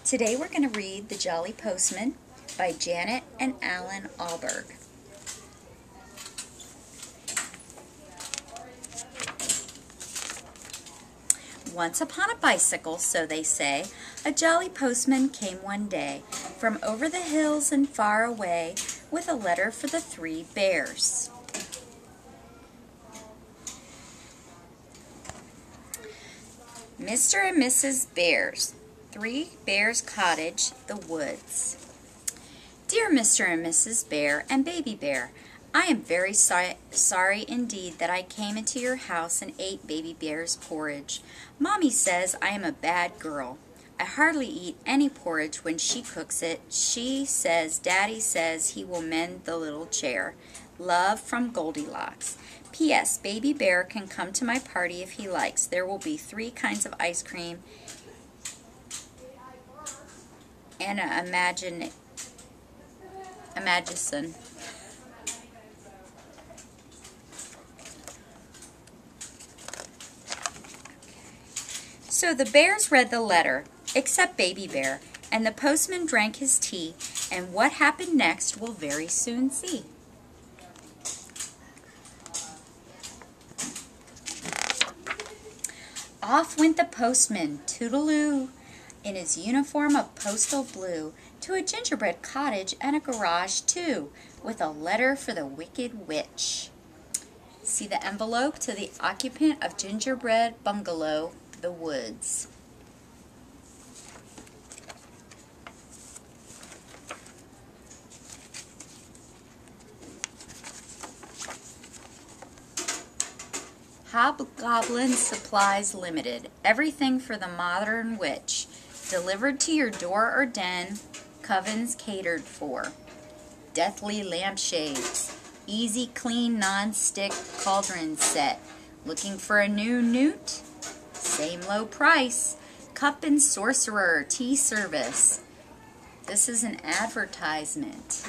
Today we're going to read The Jolly Postman by Janet and Alan Alberg. Once upon a bicycle, so they say, a jolly postman came one day from over the hills and far away with a letter for the 3 bears. Mr. and Mrs. Bears, 3 Bears Cottage, the woods. Dear Mr. and Mrs. Bear and Baby Bear, I am very sorry indeed that I came into your house and ate Baby Bear's porridge. Mommy says I am a bad girl. I hardly eat any porridge when she cooks it. She says Daddy says he will mend the little chair. Love from Goldilocks. P.S. Baby Bear can come to my party if he likes. There will be 3 kinds of ice cream and a Imagine. So the bears read the letter, except Baby Bear, and the postman drank his tea, and what happened next we'll very soon see. Off went the postman, toodaloo, in his uniform of postal blue, to a gingerbread cottage and a garage too, with a letter for the wicked witch. See the envelope to the occupant of gingerbread bungalow, the woods. Hobgoblin Supplies Limited. Everything for the modern witch. Delivered to your door or den. Covens catered for. Deathly lampshades. Easy clean non-stick cauldron set. Looking for a new newt? Same low price. Cup and sorcerer tea service. This is an advertisement.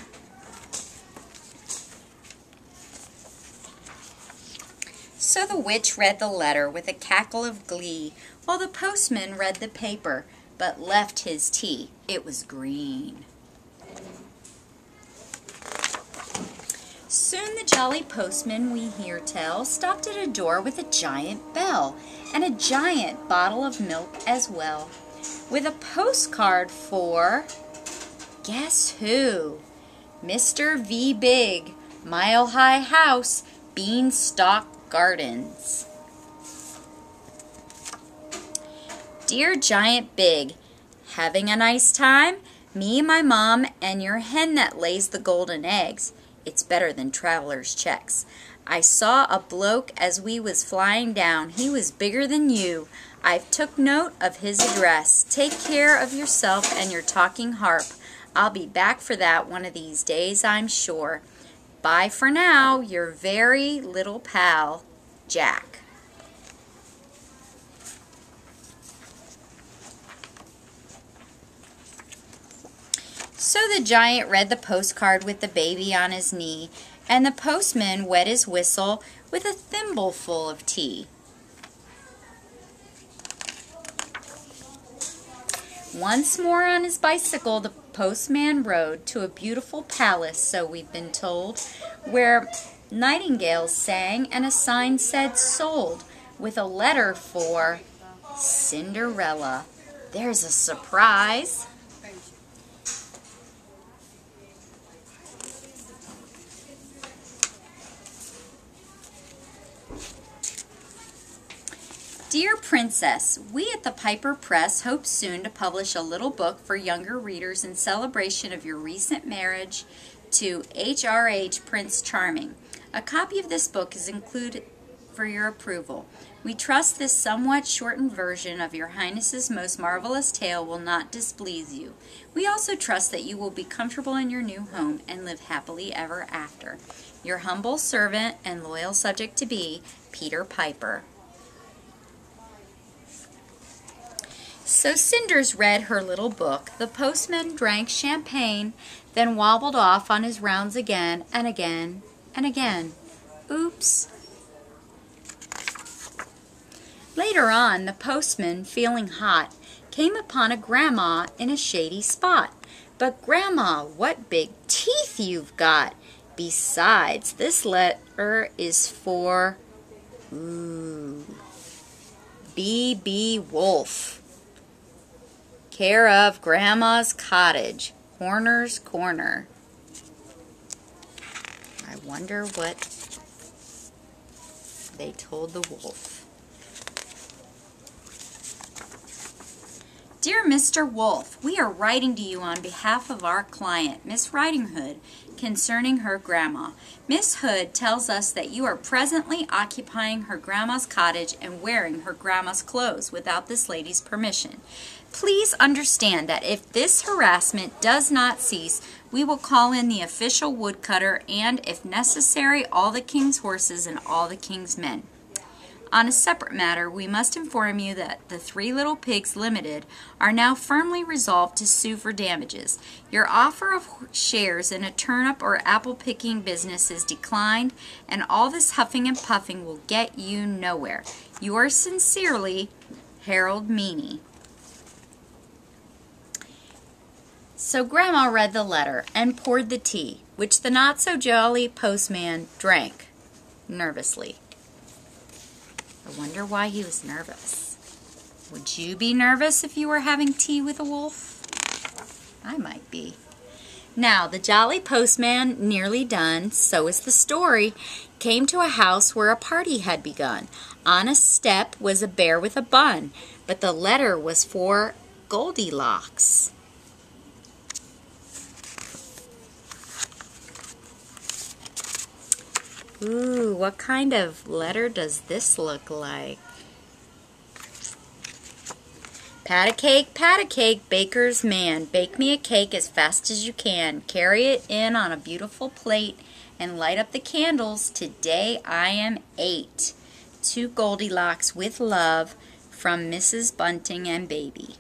So the witch read the letter with a cackle of glee, while the postman read the paper, but left his tea. It was green. Soon the jolly postman, we hear tell, stopped at a door with a giant bell, and a giant bottle of milk as well, with a postcard for, guess who? Mr. V. Big, Mile High House, Beanstalk Gardens. Dear Giant Big, having a nice time? Me, my mom, and your hen that lays the golden eggs. It's better than traveler's checks. I saw a bloke as we was flying down. He was bigger than you. I've took note of his address. Take care of yourself and your talking harp. I'll be back for that one of these days, I'm sure. Bye for now, your very little pal, Jack. So the giant read the postcard with the baby on his knee, and the postman wet his whistle with a thimbleful of tea. Once more on his bicycle, the postman rode to a beautiful palace, so we've been told, where nightingales sang and a sign said sold, with a letter for Cinderella. There's a surprise. Dear Princess, we at the Piper Press hope soon to publish a little book for younger readers in celebration of your recent marriage to H.R.H. Prince Charming. A copy of this book is included for your approval. We trust this somewhat shortened version of Your Highness's most marvelous tale will not displease you. We also trust that you will be comfortable in your new home and live happily ever after. Your humble servant and loyal subject to be, Peter Piper. So Cinders read her little book, the postman drank champagne, then wobbled off on his rounds again and again and again. Oops. Later on, the postman, feeling hot, came upon a grandma in a shady spot. But Grandma, what big teeth you've got! Besides, this letter is for B.B. Wolf, care of Grandma's Cottage, Horner's Corner. I wonder what they told the wolf. Dear Mr. Wolf, we are writing to you on behalf of our client, Miss Riding Hood, concerning her grandma. Miss Hood tells us that you are presently occupying her grandma's cottage and wearing her grandma's clothes without this lady's permission. Please understand that if this harassment does not cease, we will call in the official woodcutter and, if necessary, all the king's horses and all the king's men. On a separate matter, we must inform you that the Three Little Pigs Limited are now firmly resolved to sue for damages. Your offer of shares in a turnip or apple picking business is declined, and all this huffing and puffing will get you nowhere. Yours sincerely, Harold Meany. So Grandma read the letter and poured the tea, which the not-so-jolly postman drank nervously. I wonder why he was nervous. Would you be nervous if you were having tea with a wolf? I might be. Now, the Jolly Postman, nearly done, so is the story, came to a house where a party had begun. On a step was a bear with a bun, but the letter was for Goldilocks. Ooh, what kind of letter does this look like? Pat a cake, baker's man. Bake me a cake as fast as you can. Carry it in on a beautiful plate and light up the candles. Today I am 8. To Goldilocks with love from Mrs. Bunting and Baby.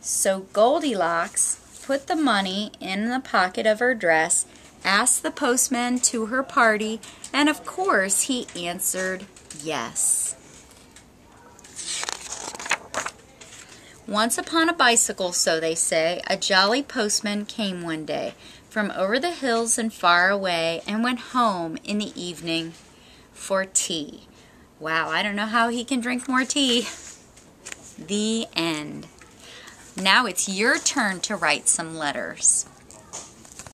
So Goldilocks put the money in the pocket of her dress, asked the postman to her party, and of course he answered yes. Once upon a bicycle, so they say, a jolly postman came one day from over the hills and far away and went home in the evening for tea. Wow, I don't know how he can drink more tea. The end. Now it's your turn to write some letters.